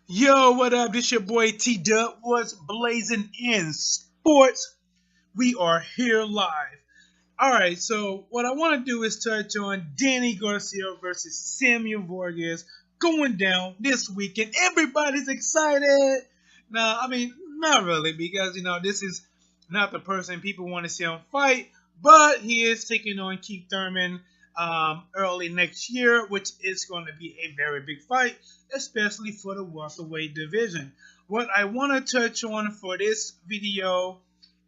Yo, what up? This your boy T Dub. What's blazing in sports? We are here live. All right, so what I want to do is touch on Danny Garcia versus Samuel Vargas going down this weekend. Everybody's excited. Now, I mean, not really, because this is not the person people want to see him fight, but he is taking on Keith Thurman early next year, which is going to be a very big fight, especially for the welterweight division. What I want to touch on for this video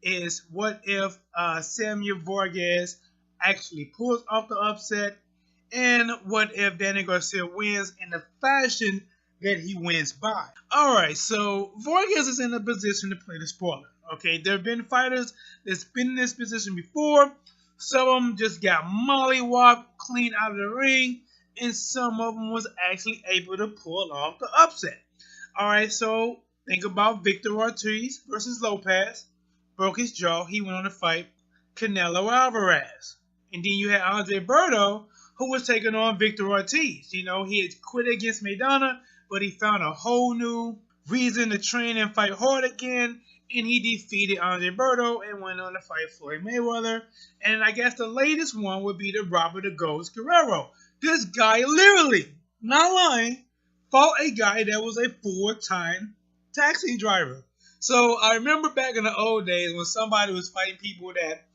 is what if Samuel Vargas actually pulls off the upset, and what if Danny Garcia wins in the fashion that he wins by. Alright, so Vargas is in a position to play the spoiler. Okay, there have been fighters that's been in this position before. Some of them just got mollywopped clean out of the ring, and some of them was actually able to pull off the upset. Alright, so think about Victor Ortiz versus Lopez. Broke his jaw. He went on to fight Canelo Alvarez. And then you had Andre Berto, who was taking on Victor Ortiz. He had quit against Maidana, but he found a whole new reason to train and fight hard again. And he defeated Andre Berto and went on to fight Floyd Mayweather. And I guess the latest one would be the Robert the Ghost Guerrero. This guy literally, not lying, fought a guy that was a 4-time taxi driver. So I remember back in the old days when somebody was fighting people that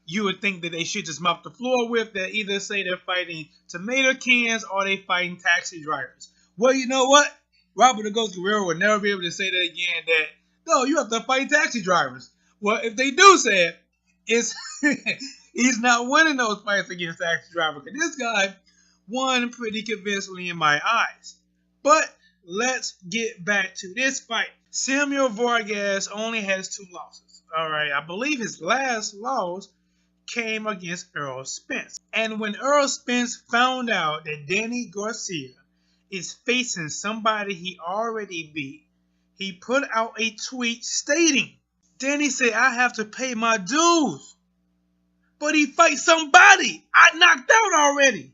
you would think that they should just mop the floor with, that either say they're fighting tomato cans or they fighting taxi drivers. Well, you know what? Robert the Ghost Guerrero would never be able to say that again, that, no, you have to fight taxi drivers. Well, if they do say it, it's he's not winning those fights against taxi drivers. Because this guy won pretty convincingly in my eyes. But let's get back to this fight. Samuel Vargas only has 2 losses. All right, I believe his last loss came against Earl Spence. And when Earl Spence found out that Danny Garcia is facing somebody he already beat, he put out a tweet stating, Danny said, I have to pay my dues. But he fights somebody I knocked out already.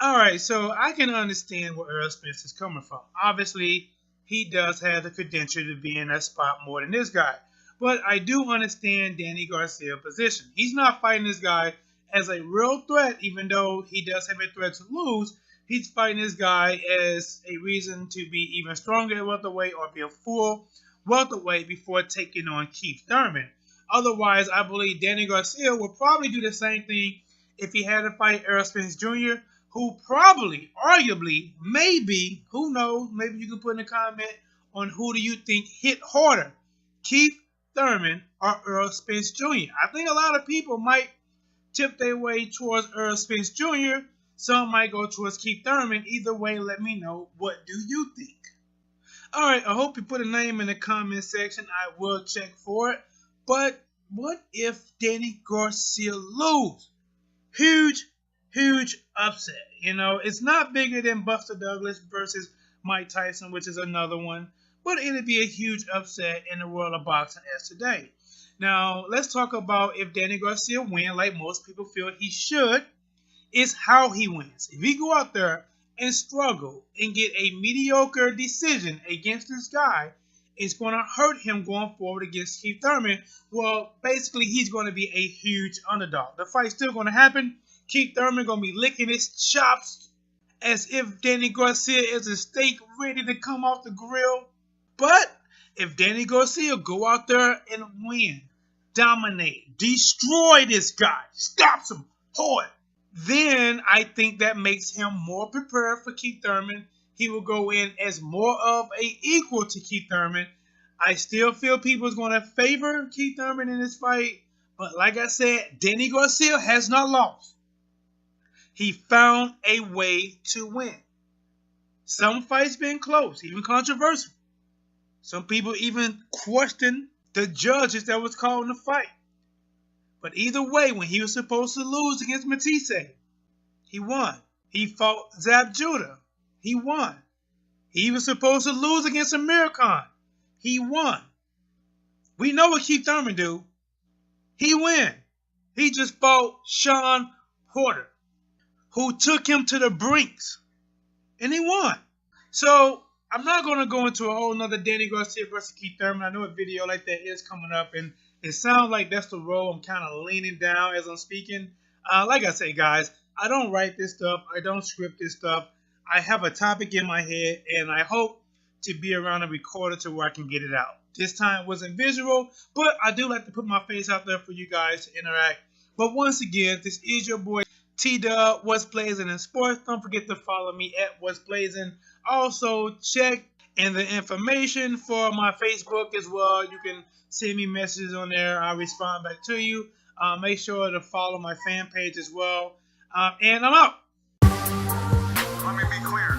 Alright, so I can understand where Earl Spence is coming from. Obviously, he does have the credential to be in that spot more than this guy. But I do understand Danny Garcia's position. He's not fighting this guy as a real threat, even though he does have a threat to lose. He's fighting this guy as a reason to be even stronger at welterweight or be a full welterweight before taking on Keith Thurman. Otherwise, I believe Danny Garcia would probably do the same thing if he had to fight Earl Spence Jr., who probably, arguably, maybe, who knows, maybe you can put in a comment on who do you think hit harder, Keith Thurman or Earl Spence Jr. I think a lot of people might tip their way towards Earl Spence Jr., some might go towards Keith Thurman. Either way, let me know, what do you think? Alright, I hope you put a name in the comment section. I will check for it. But what if Danny Garcia lose? Huge upset. It's not bigger than Buster Douglas versus Mike Tyson, which is another one. But it'll be a huge upset in the world of boxing as today. Now, let's talk about if Danny Garcia wins, like most people feel he should, is how he wins. If he go out there and struggle and get a mediocre decision against this guy, it's going to hurt him going forward against Keith Thurman. Well, basically, he's going to be a huge underdog. The fight's still going to happen. Keith Thurman going to be licking his chops as if Danny Garcia is a steak ready to come off the grill. But if Danny Garcia go out there and win, dominate, destroy this guy, stops him hard, then I think that makes him more prepared for Keith Thurman. He will go in as more of a equal to Keith Thurman. I still feel people is going to favor Keith Thurman in this fight. But like I said, Danny Garcia has not lost. He found a way to win. Some fights been close, even controversial. Some people even question the judges that was calling the fight. But either way, when he was supposed to lose against Matisse, he won. He fought Zab Judah. He won. He was supposed to lose against Amir Khan. He won. We know what Keith Thurman do. He win. He just fought Sean Porter, who took him to the brinks. And he won. So I'm not going to go into a whole nother Danny Garcia versus Keith Thurman. I know a video like that is coming up, and it sounds like that's the role I'm kind of leaning down as I'm speaking. Like I say, guys, I don't write this stuff. I don't script this stuff. I have a topic in my head, and I hope to be around a recorder to where I can get it out. This time wasn't visual, but I do like to put my face out there for you guys to interact. But once again, this is your boy T-Dub, What's Blazing in Sports. Don't forget to follow me at What's Blazing. Also, check in the information for my Facebook as well. You can send me messages on there. I'll respond back to you. Make sure to follow my fan page as well. And I'm out. Let me be clear.